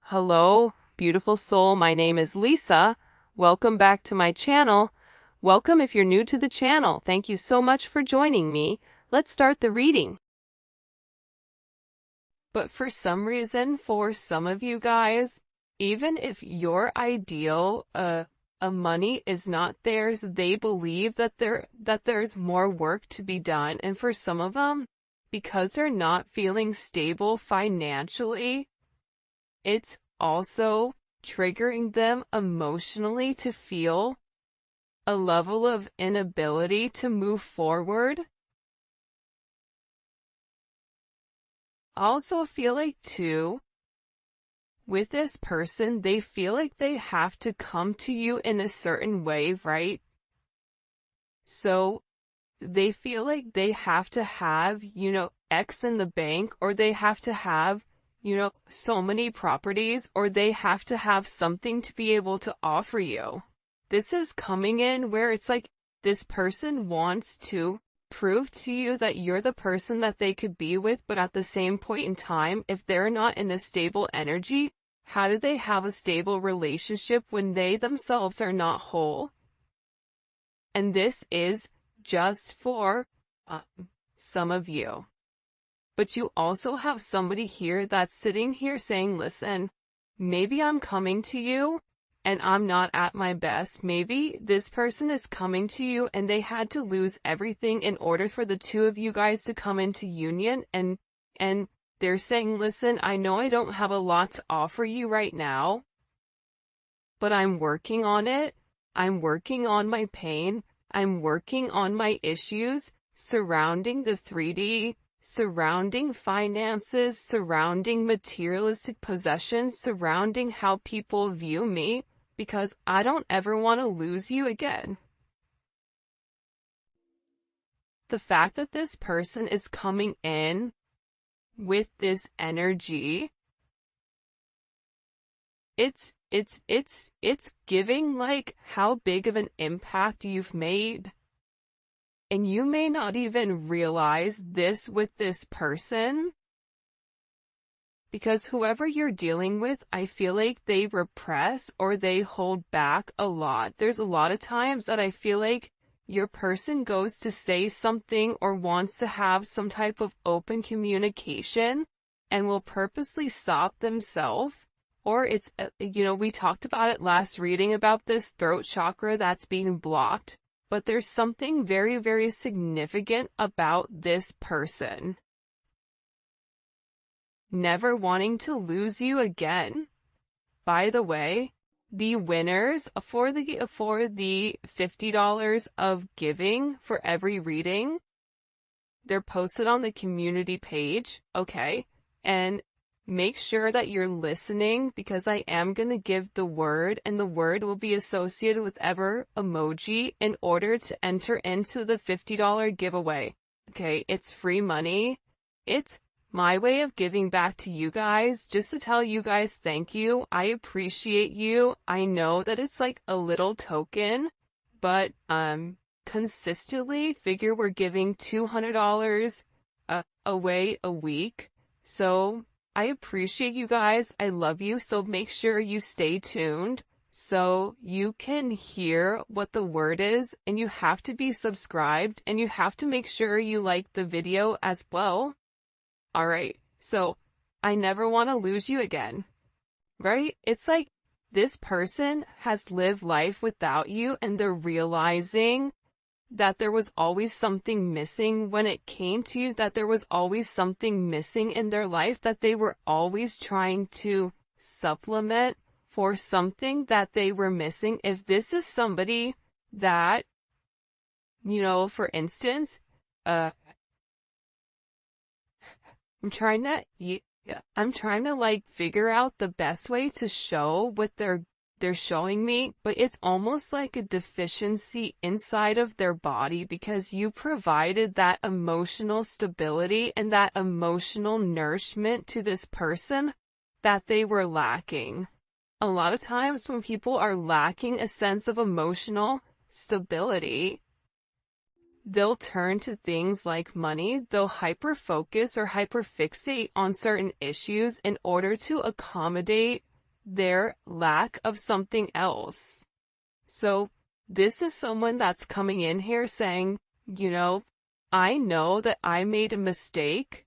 Hello, beautiful soul. My name is Lisa. Welcome back to my channel. Welcome if you're new to the channel. Thank you so much for joining me. Let's start the reading. But for some reason, for some of you guys, even if your ideal money is not theirs, they believe that there's more work to be done. And for some of them, because they're not feeling stable financially, it's also triggering them emotionally to feel a level of inability to move forward. I also feel like too, with this person, they feel like they have to come to you in a certain way, right? So they feel like they have to have, X in the bank, or they have to have, so many properties, or they have to have something to be able to offer you. This is coming in where it's like this person wants to prove to you that you're the person that they could be with, but at the same point in time, if they're not in a stable energy, how do they have a stable relationship when they themselves are not whole? And this is just for some of you. But you also have somebody here that's sitting here saying, listen, maybe I'm coming to you and I'm not at my best. Maybe this person is coming to you and they had to lose everything in order for the two of you guys to come into union. And they're saying, listen, I know I don't have a lot to offer you right now, but I'm working on it. I'm working on my pain. I'm working on my issues surrounding the 3D, surrounding finances, surrounding materialistic possessions, surrounding how people view me, because I don't ever want to lose you again. The fact that this person is coming in with this energy, it's giving like how big of an impact you've made. And you may not even realize this with this person, because whoever you're dealing with, I feel like they repress or they hold back a lot. There's a lot of times that I feel like your person goes to say something or wants to have some type of open communication and will purposely stop themselves. Or it's, we talked about it last reading about this throat chakra that's being blocked. But there's something very, very significant about this person never wanting to lose you again. By the way, the winners for the $50 of giving for every reading, they're posted on the community page, okay? And make sure that you're listening, because I am going to give the word, and the word will be associated with ever emoji in order to enter into the $50 giveaway. Okay, it's free money. It's my way of giving back to you guys, just to tell you guys thank you. I appreciate you. I know that it's like a little token, but consistently figure we're giving $200 away a week. So I appreciate you guys. I love you. So make sure you stay tuned so you can hear what the word is, and you have to be subscribed, and you have to make sure you like the video as well. All right. So I never want to lose you again, right? It's like this person has lived life without you, and they're realizing that there was always something missing when it came to you, that there was always something missing in their life, that they were always trying to supplement for something that they were missing. If this is somebody that, for instance, I'm trying to like figure out the best way to show what they're showing me, but it's almost like a deficiency inside of their body, because you provided that emotional stability and that emotional nourishment to this person that they were lacking. A lot of times when people are lacking a sense of emotional stability, they'll turn to things like money. They'll hyper-focus or hyper-fixate on certain issues in order to accommodate their lack of something else. So this is someone that's coming in here saying, I know that I made a mistake.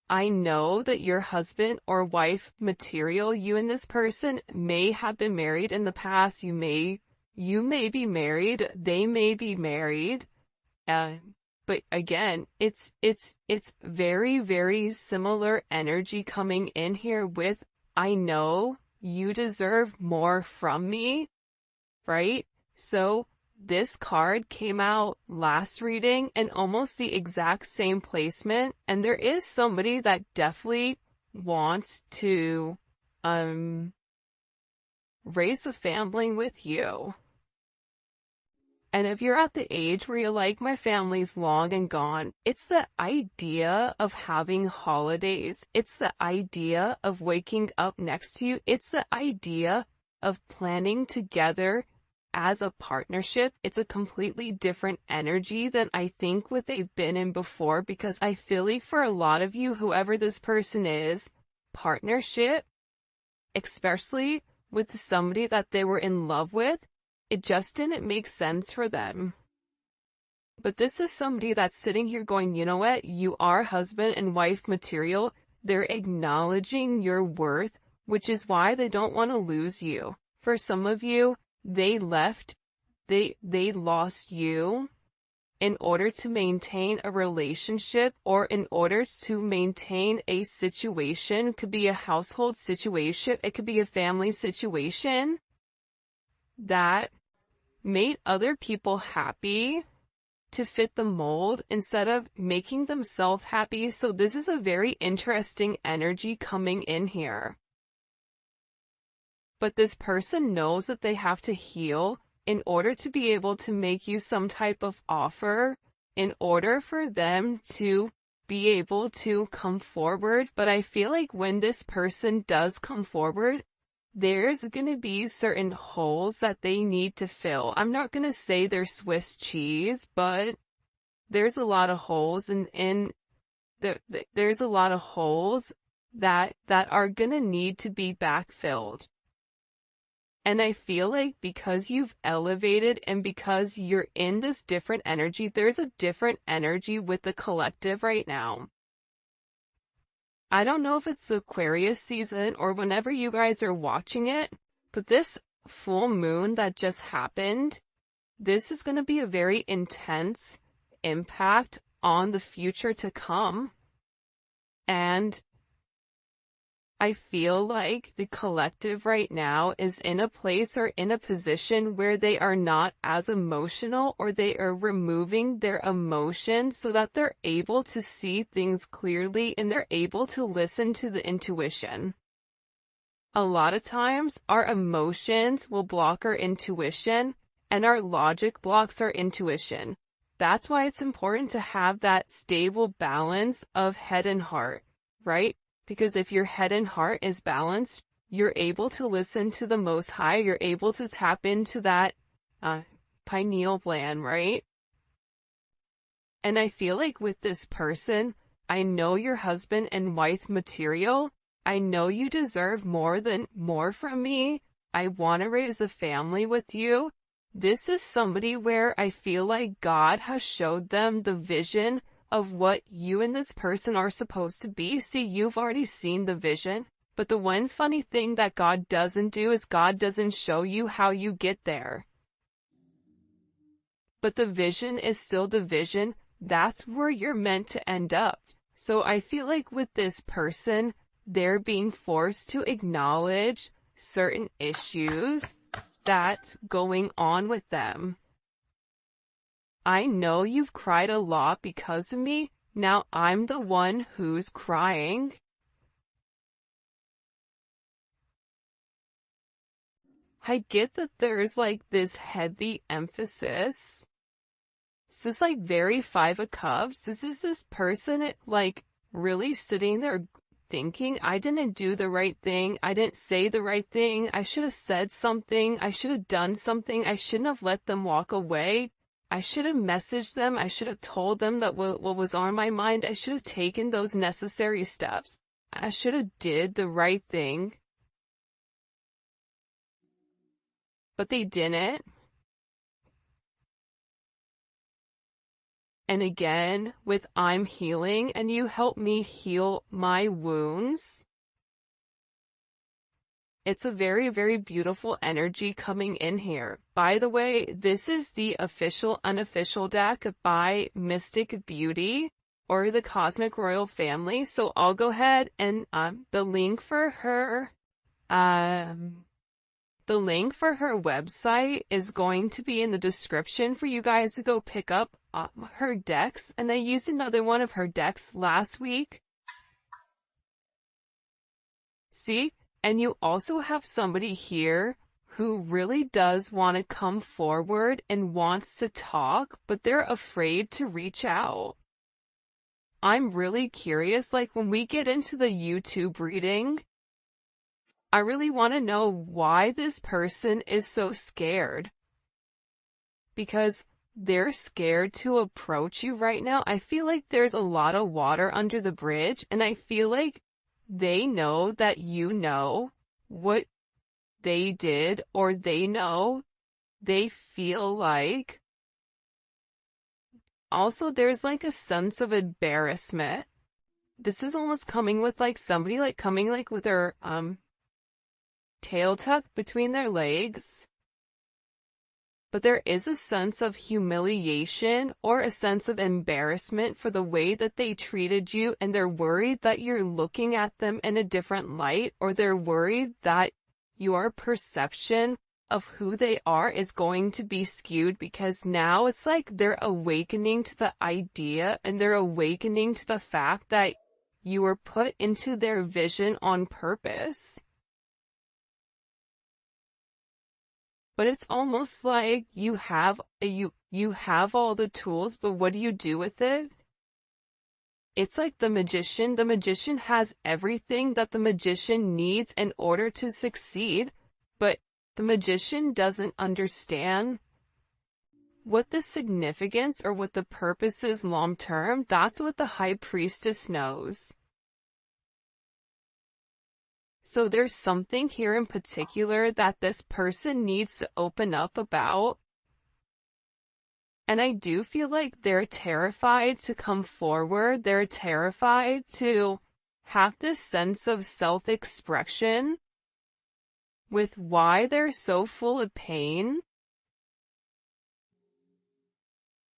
I know that your husband or wife material, you and this person may have been married in the past. You may be married. They may be married. But again, it's very, very similar energy coming in here with, I know you deserve more from me, right? So this card came out last reading and almost the exact same placement. And there is somebody that definitely wants to, raise a family with you. And if you're at the age where you're like, my family's long and gone, it's the idea of having holidays. It's the idea of waking up next to you. It's the idea of planning together as a partnership. It's a completely different energy than I think what they've been in before, because I feel like for a lot of you, whoever this person is, partnership, especially with somebody that they were in love with, it just didn't make sense for them. But this is somebody that's sitting here going, you know what? You are husband and wife material. They're acknowledging your worth, which is why they don't want to lose you. For some of you, they left, they lost you in order to maintain a relationship or in order to maintain a situation. It could be a household situation. It could be a family situation that made other people happy to fit the mold instead of making themselves happy. So this is a very interesting energy coming in here. But this person knows that they have to heal in order to be able to make you some type of offer, in order for them to be able to come forward. But I feel like when this person does come forward, there's going to be certain holes that they need to fill. I'm not going to say they're Swiss cheese, but there's a lot of holes there's a lot of holes that are going to need to be backfilled. And I feel like because you've elevated and because you're in this different energy, there's a different energy with the collective right now. I don't know if it's Aquarius season or whenever you guys are watching it, but this full moon that just happened, this is going to be a very intense impact on the future to come. And I feel like the collective right now is in a place or in a position where they are not as emotional, or they are removing their emotions so that they're able to see things clearly and they're able to listen to the intuition. A lot of times our emotions will block our intuition and our logic blocks our intuition. That's why it's important to have that stable balance of head and heart, right? Because if your head and heart is balanced, you're able to listen to the Most High. You're able to tap into that pineal gland, right? And I feel like with this person, I know you're husband and wife material. I know you deserve more from me. I want to raise a family with you. This is somebody where I feel like God has showed them the vision of what you and this person are supposed to be. See, you've already seen the vision, but the one funny thing that God doesn't do is God doesn't show you how you get there. But the vision is still the vision. That's where you're meant to end up. So I feel like with this person, they're being forced to acknowledge certain issues that's going on with them. I know you've cried a lot because of me. Now I'm the one who's crying. I get that there's like this heavy emphasis. This is like very Five of Cups. This is this person like really sitting there thinking, I didn't do the right thing. I didn't say the right thing. I should have said something. I should have done something. I shouldn't have let them walk away. I should have messaged them. I should have told them that what was on my mind. I should have taken those necessary steps. I should have did the right thing. but they didn't. And again, with I'm healing and you help me heal my wounds. It's a very, very beautiful energy coming in here. By the way, this is the official unofficial deck by Mystic Beauty or the Cosmic Royal Family. So I'll go ahead and the link for her website is going to be in the description for you guys to go pick up her decks. And I used another one of her decks last week. See? And you also have somebody here who really does want to come forward and wants to talk, but they're afraid to reach out. I'm really curious, like when we get into the YouTube reading, I really want to know why this person is so scared. Because they're scared to approach you right now. I feel like there's a lot of water under the bridge, and I feel like they know that you know what they did, or they know, they feel like. Also, there's like a sense of embarrassment. This is almost coming with like somebody like coming like with their tail tucked between their legs. But there is a sense of humiliation or a sense of embarrassment for the way that they treated you, and they're worried that you're looking at them in a different light, or they're worried that your perception of who they are is going to be skewed, because now it's like they're awakening to the idea and they're awakening to the fact that you were put into their vision on purpose. But it's almost like you have all the tools, but what do you do with it? It's like the magician. The magician has everything that the magician needs in order to succeed, but the magician doesn't understand what the significance or what the purpose is long term. That's what the high priestess knows. So there's something here in particular that this person needs to open up about. And I do feel like they're terrified to come forward. They're terrified to have this sense of self-expression with why they're so full of pain.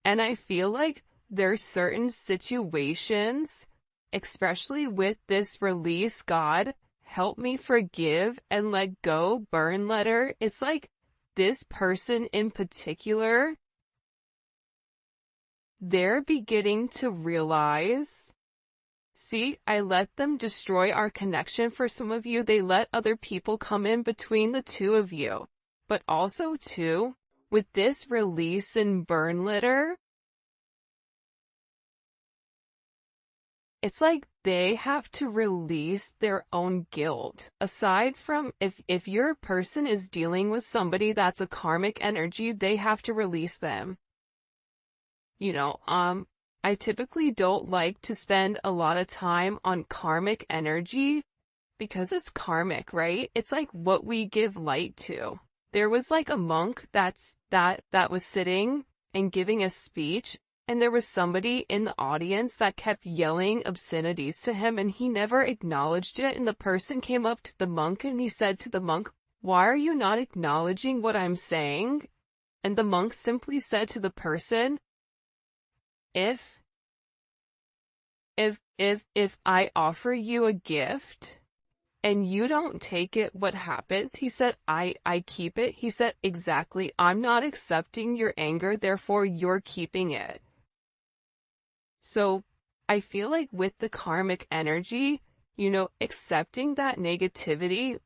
And I feel like there's certain situations, especially with this release, God, help me forgive and let go burn letter. It's like this person in particular, they're beginning to realize, see, I let them destroy our connection. For some of you, they let other people come in between the two of you. But also too, with this release and burn letter, it's like they have to release their own guilt. Aside from if your person is dealing with somebody that's a karmic energy, they have to release them. You know, I typically don't like to spend a lot of time on karmic energy because it's karmic, right? It's like what we give light to. There was like a monk that was sitting and giving a speech, and there was somebody in the audience that kept yelling obscenities to him, and he never acknowledged it. And the person came up to the monk and he said to the monk, "Why are you not acknowledging what I'm saying?" And the monk simply said to the person, If I offer you a gift and you don't take it, what happens? He said, I keep it. He said, exactly. I'm not accepting your anger, therefore you're keeping it. So I feel like with the karmic energy, you know, accepting that negativity,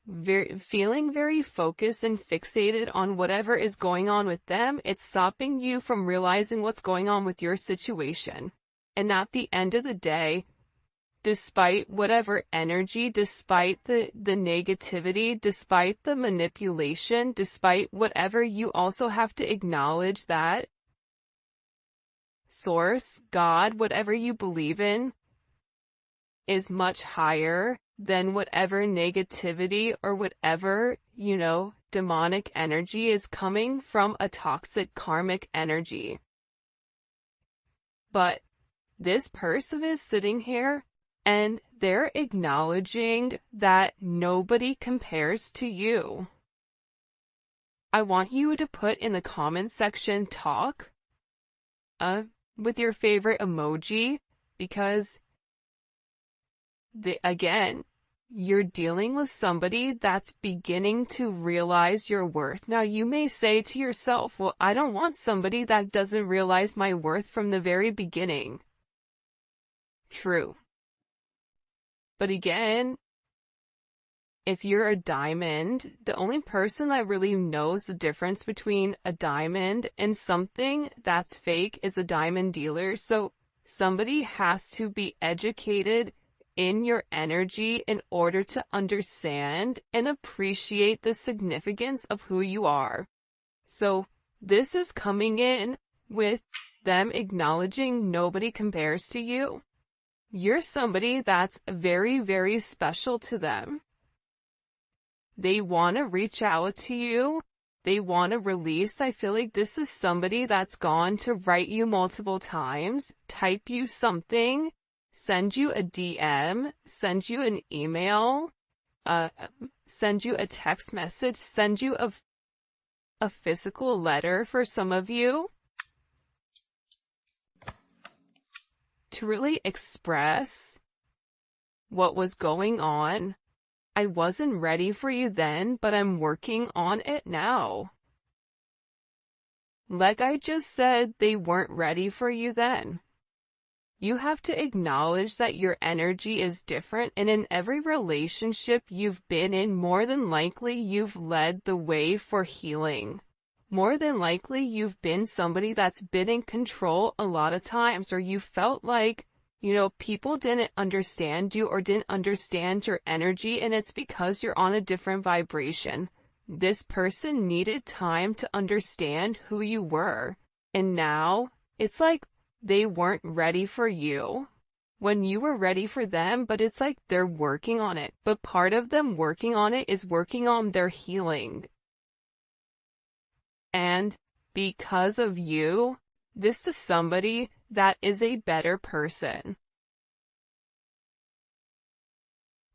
feeling very focused and fixated on whatever is going on with them, it's stopping you from realizing what's going on with your situation. And at the end of the day, despite whatever energy, despite the negativity, despite the manipulation, despite whatever, you also have to acknowledge that Source, God, whatever you believe in, is much higher than whatever negativity or whatever, you know, demonic energy is coming from a toxic karmic energy. But this person is sitting here and they're acknowledging that nobody compares to you. I want you to put in the comment section talk with your favorite emoji, because again, you're dealing with somebody that's beginning to realize your worth. Now, you may say to yourself, well, I don't want somebody that doesn't realize my worth from the very beginning. True. But again, if you're a diamond, the only person that really knows the difference between a diamond and something that's fake is a diamond dealer. So somebody has to be educated in your energy in order to understand and appreciate the significance of who you are. So this is coming in with them acknowledging nobody compares to you. You're somebody that's very, very special to them. They want to reach out to you. They want to release. I feel like this is somebody that's gone to write you multiple times, type you something, send you a DM, send you an email, send you a text message, send you a physical letter for some of you, to really express what was going on. I wasn't ready for you then, but I'm working on it now. Like I just said, they weren't ready for you then. You have to acknowledge that your energy is different, and in every relationship you've been in, more than likely you've led the way for healing. More than likely you've been somebody that's been in control a lot of times, or you felt like, people didn't understand you or didn't understand your energy, and it's because you're on a different vibration. This person needed time to understand who you were, and now it's like they weren't ready for you when you were ready for them, but it's like they're working on it. But part of them working on it is working on their healing. And because of you, this is somebody that is a better person.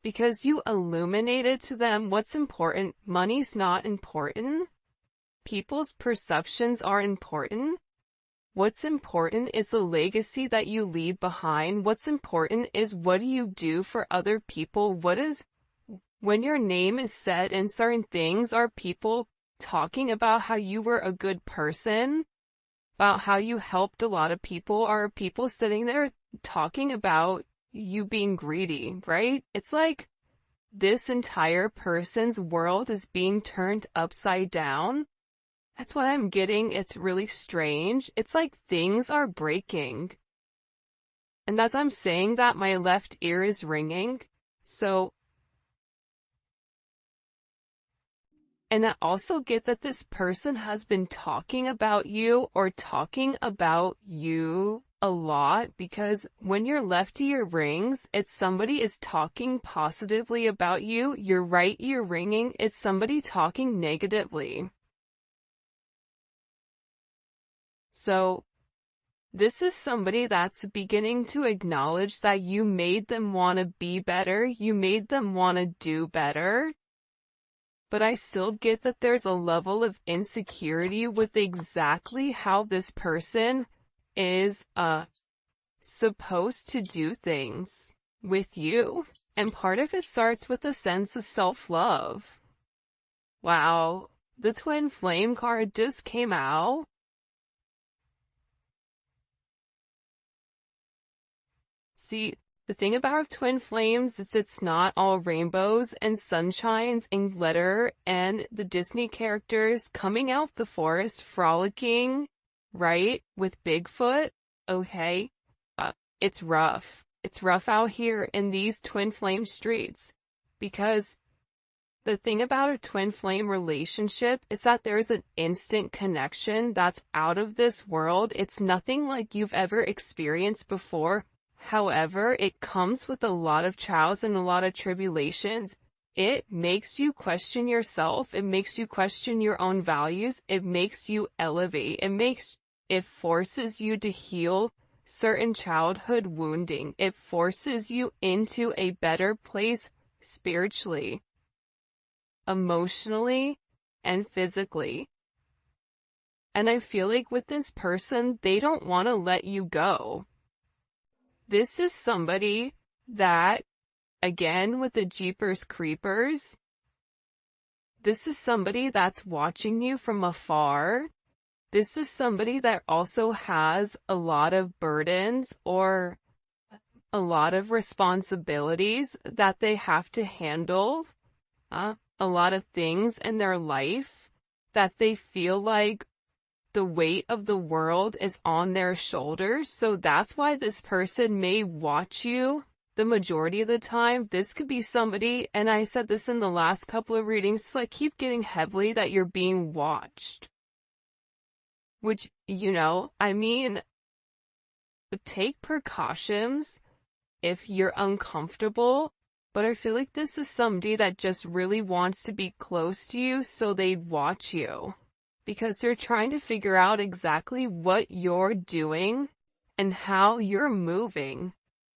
Because you illuminated to them what's important. Money's not important. People's perceptions are important. What's important is the legacy that you leave behind. What's important is what do you do for other people? When your name is said in certain things, are people talking about how you were a good person? About how you helped a lot of people? Are people sitting there talking about you being greedy, right? It's like this entire person's world is being turned upside down. That's what I'm getting. It's really strange. It's like things are breaking. And as I'm saying that, my left ear is ringing. And I also get that this person has been talking about you or talking about you a lot, because when your left ear rings, it's somebody is talking positively about you. Your right ear ringing is somebody talking negatively. So this is somebody that's beginning to acknowledge that you made them want to be better. You made them want to do better. But I still get that there's a level of insecurity with exactly how this person is supposed to do things with you. And part of it starts with a sense of self-love. Wow, the twin flame card just came out. See, the thing about twin flames is it's not all rainbows and sunshines and glitter and the Disney characters coming out the forest frolicking, right, with Bigfoot. Okay, it's rough. It's rough out here in these twin flame streets, because the thing about a twin flame relationship is that there's an instant connection that's out of this world. It's nothing like you've ever experienced before. However, it comes with a lot of trials and a lot of tribulations. it makes you question yourself. It makes you question your own values. It makes you elevate. It forces you to heal certain childhood wounding. It forces you into a better place spiritually, emotionally, and physically. And I feel like with this person, they don't want to let you go. This is somebody that, again, with the Jeepers Creepers, this is somebody that's watching you from afar. This is somebody that also has a lot of burdens or a lot of responsibilities that they have to handle, a lot of things in their life that they feel like the weight of the world is on their shoulders. So that's why this person may watch you the majority of the time. This could be somebody, and I said this in the last couple of readings, like keep getting heavily that you're being watched. Which, I mean, take precautions if you're uncomfortable, but I feel like this is somebody that just really wants to be close to you, so they'd watch you. Because they're trying to figure out exactly what you're doing and how you're moving.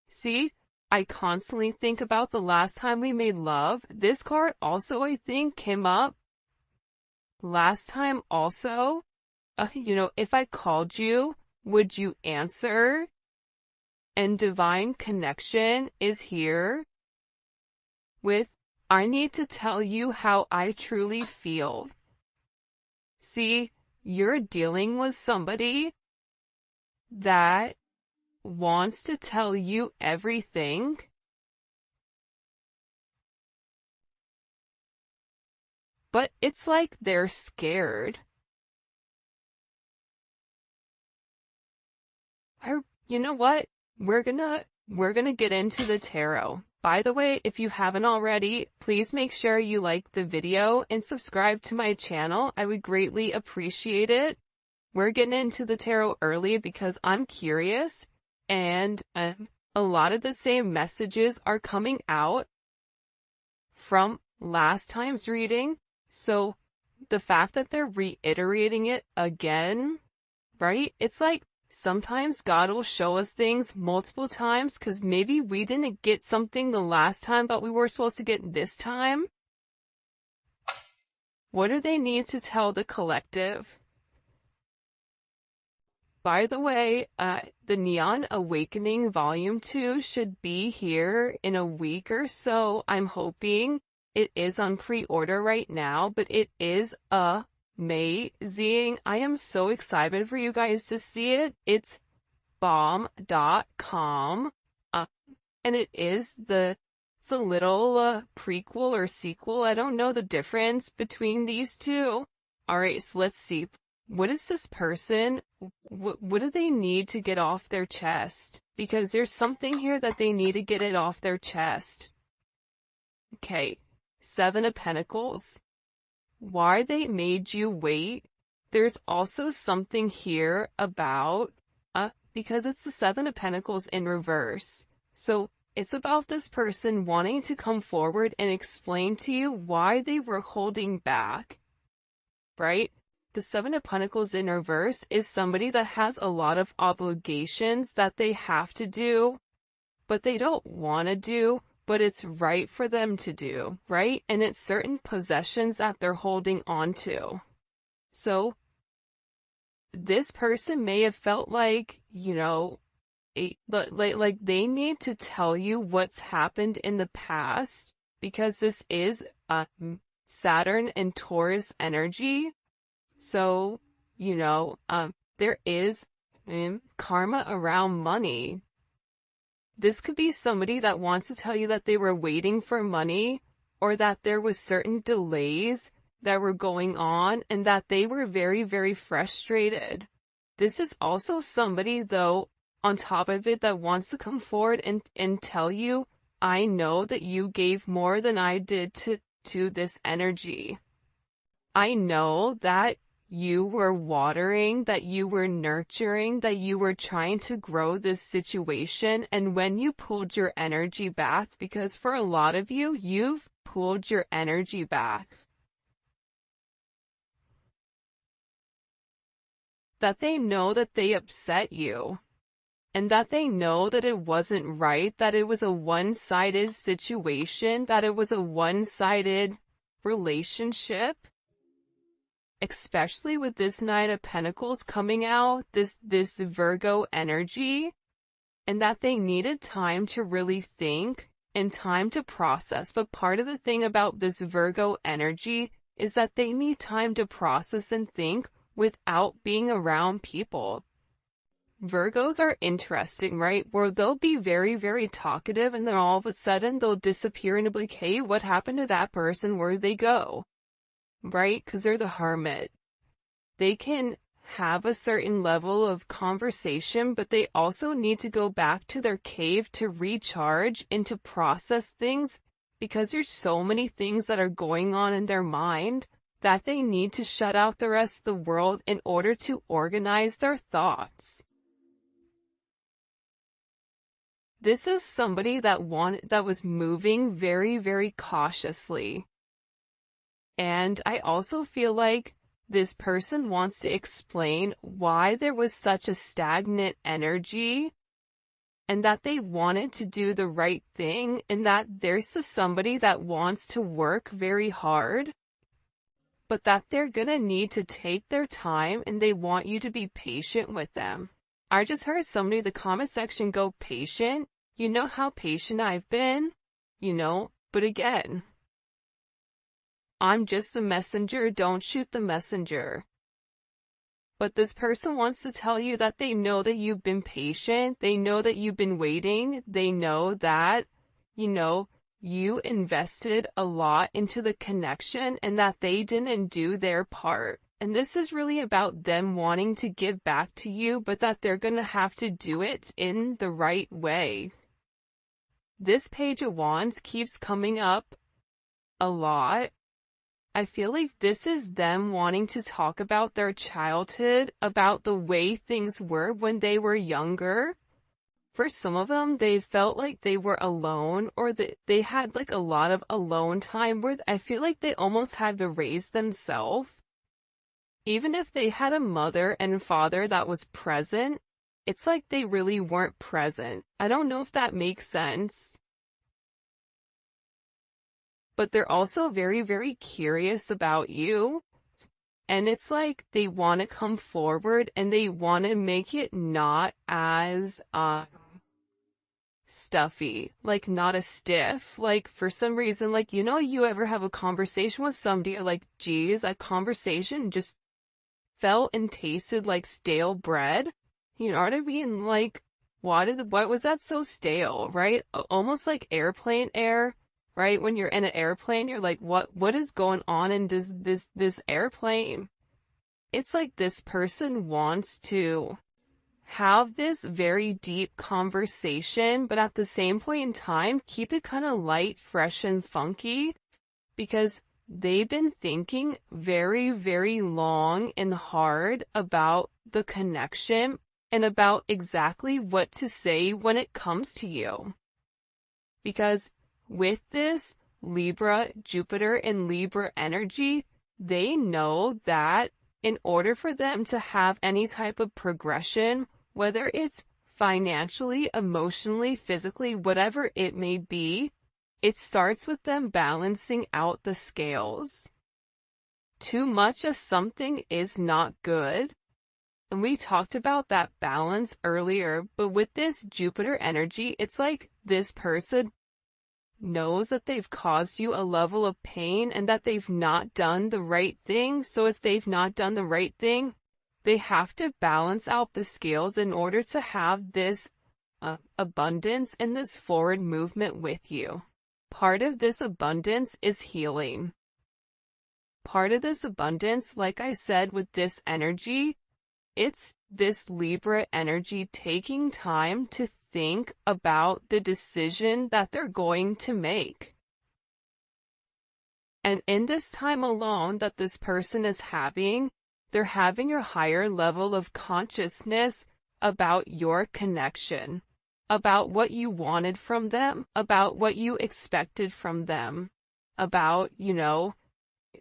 See, I constantly think about the last time we made love. This card also, I think, came up last time also. If I called you, would you answer? And divine connection is here with, I need to tell you how I truly feel. See, you're dealing with somebody that wants to tell you everything, but it's like they're scared. You know what? We're gonna get into the tarot. By the way, if you haven't already, please make sure you like the video and subscribe to my channel. I would greatly appreciate it. We're getting into the tarot early because I'm curious, and a lot of the same messages are coming out from last time's reading. So the fact that they're reiterating it again, right? It's like sometimes God will show us things multiple times because maybe we didn't get something the last time but we were supposed to get this time. What do they need to tell the collective? By the way, the Neon Awakening Volume 2 should be here in a week or so, I'm hoping. It is on pre-order right now, but it is amazing. I am so excited for you guys to see it. It's bomb.com, and it's a little prequel or sequel. I don't know the difference between these two. Alright, so let's see. What is this person? What do they need to get off their chest? Because there's something here that they need to get it off their chest. Okay, 7 of Pentacles. Why they made you wait? There's also something here about, because it's the 7 of Pentacles in reverse. So it's about this person wanting to come forward and explain to you why they were holding back, right? The 7 of Pentacles in reverse is somebody that has a lot of obligations that they have to do, but they don't want to do, but it's right for them to do, right? And it's certain possessions that they're holding on to. So this person may have felt like, like they need to tell you what's happened in the past, because this is Saturn and Taurus energy. So, there is karma around money. This could be somebody that wants to tell you that they were waiting for money, or that there was certain delays that were going on and that they were very, very frustrated. This is also somebody, though, on top of it, that wants to come forward and tell you, I know that you gave more than I did to this energy. I know that you were watering, that you were nurturing, that you were trying to grow this situation, and when you pulled your energy back, because for a lot of you, pulled your energy back. That they know that they upset you. And that they know that it wasn't right, that it was a one-sided situation, that it was a one-sided relationship. Especially with this Nine of Pentacles coming out, this Virgo energy, and that they needed time to really think and time to process. But part of the thing about this Virgo energy is that they need time to process and think without being around people. Virgos are interesting, right? Where they'll be very, very talkative and then all of a sudden they'll disappear and be like, hey, what happened to that person? Where'd they go? Right? Because they're the hermit. They can have a certain level of conversation, but they also need to go back to their cave to recharge and to process things because there's so many things that are going on in their mind that they need to shut out the rest of the world in order to organize their thoughts. This is somebody that was moving very, very cautiously. And I also feel like this person wants to explain why there was such a stagnant energy and that they wanted to do the right thing and that there's somebody that wants to work very hard, but that they're gonna need to take their time and they want you to be patient with them. I just heard somebody in the comment section go, patient? You know how patient I've been? But again, I'm just the messenger, don't shoot the messenger. But this person wants to tell you that they know that you've been patient, they know that you've been waiting, they know that, you invested a lot into the connection and that they didn't do their part. And this is really about them wanting to give back to you, but that they're gonna have to do it in the right way. This Page of Wands keeps coming up a lot. I feel like this is them wanting to talk about their childhood, about the way things were when they were younger. For some of them, they felt like they were alone, or they had like a lot of alone time where I feel like they almost had to raise themselves. Even if they had a mother and father that was present, it's like they really weren't present. I don't know if that makes sense. But they're also very, very curious about you. And it's like they want to come forward and they want to make it not as stuffy, like not as stiff. Like for some reason, like, you ever have a conversation with somebody, like, geez, that conversation just felt and tasted like stale bread. You know what I mean? Like, what was that so stale, right? Almost like airplane air. Right? When you're in an airplane, you're like, what is going on in this airplane? It's like this person wants to have this very deep conversation, but at the same point in time, keep it kind of light, fresh, and funky, because they've been thinking very, very long and hard about the connection and about exactly what to say when it comes to you. Because with this Libra, Jupiter, and Libra energy, they know that in order for them to have any type of progression, whether it's financially, emotionally, physically, whatever it may be, it starts with them balancing out the scales. Too much of something is not good. And we talked about that balance earlier, but with this Jupiter energy, it's like this person knows that they've caused you a level of pain and that they've not done the right thing. So if they've not done the right thing, they have to balance out the scales in order to have this abundance and this forward movement with you. Part of this abundance is healing. Part of this abundance, like I said, with this energy, it's this Libra energy taking time to think about the decision that they're going to make. And in this time alone that this person is having, they're having a higher level of consciousness about your connection, about what you wanted from them, about what you expected from them. about,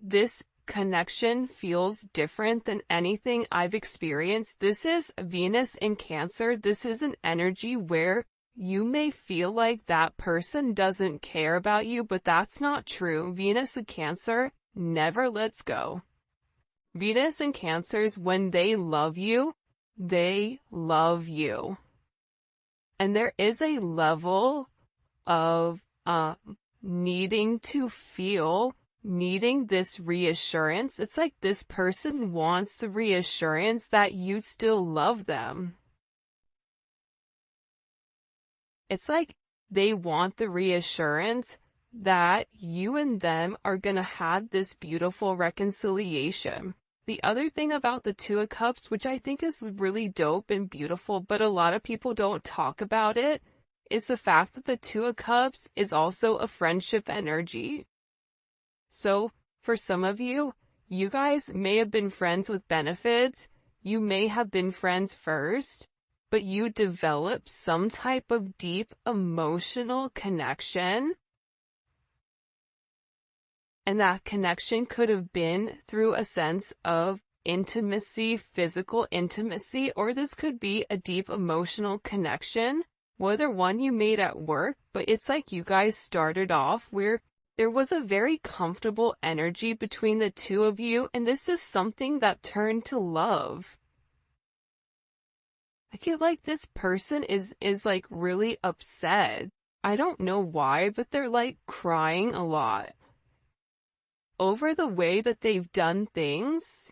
this connection feels different than anything I've experienced. This is Venus in Cancer. This is an energy where you may feel like that person doesn't care about you, but that's not true. Venus in Cancer never lets go. Venus in Cancers, when they love you, they love you. And there is a level of needing this reassurance. It's like this person wants the reassurance that you still love them. It's like they want the reassurance that you and them are gonna have this beautiful reconciliation. The other thing about the Two of Cups, which I think is really dope and beautiful, but a lot of people don't talk about it, is the fact that the Two of Cups is also a friendship energy. So, for some of you, you guys may have been friends with benefits, you may have been friends first, but you develop some type of deep emotional connection. And that connection could have been through a sense of intimacy, physical intimacy, or this could be a deep emotional connection, whether one you made at work, but it's like you guys started off where there was a very comfortable energy between the two of you, and this is something that turned to love. I feel like this person is like really upset. I don't know why, but they're like crying a lot over the way that they've done things.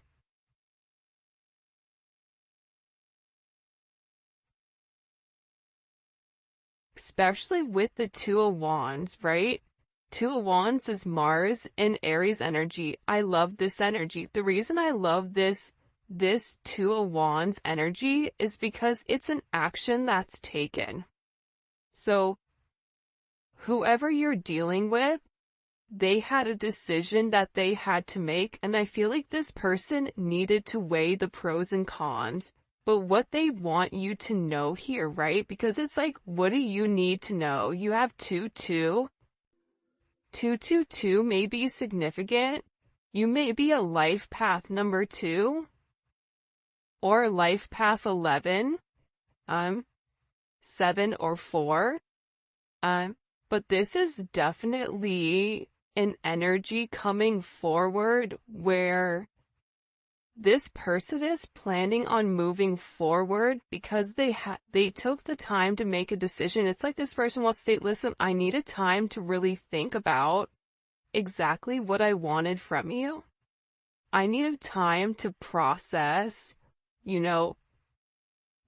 Especially with the Two of Wands, right? Two of Wands is Mars and Aries energy. I love this energy. The reason I love this Two of Wands energy is because it's an action that's taken. So, whoever you're dealing with, they had a decision that they had to make, and I feel like this person needed to weigh the pros and cons. But what they want you to know here, right? Because it's like, what do you need to know? You have 2-2. 2-2-2 may be significant. You may be a life path number 2. Or life path 11. 7 or 4. But this is definitely an energy coming forward where this person is planning on moving forward because they took the time to make a decision. It's like this person wants to say, listen, I needed time to really think about exactly what I wanted from you. I needed time to process,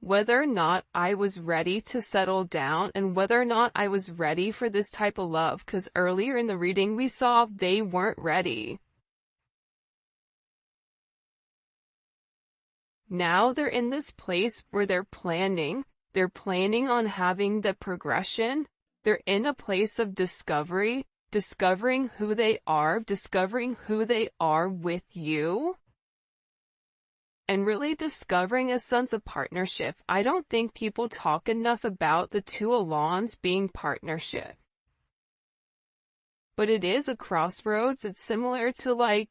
whether or not I was ready to settle down and whether or not I was ready for this type of love. Because earlier in the reading we saw they weren't ready. Now they're in this place where they're planning on having the progression. They're in a place of discovery, discovering who they are with you, and really discovering a sense of partnership. I don't think people talk enough about the Two of Wands being partnership. But it is a crossroads. It's similar to like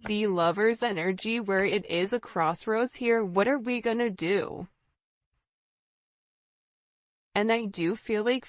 the Lover's energy, where it is a crossroads here. What are we gonna do? And I do feel like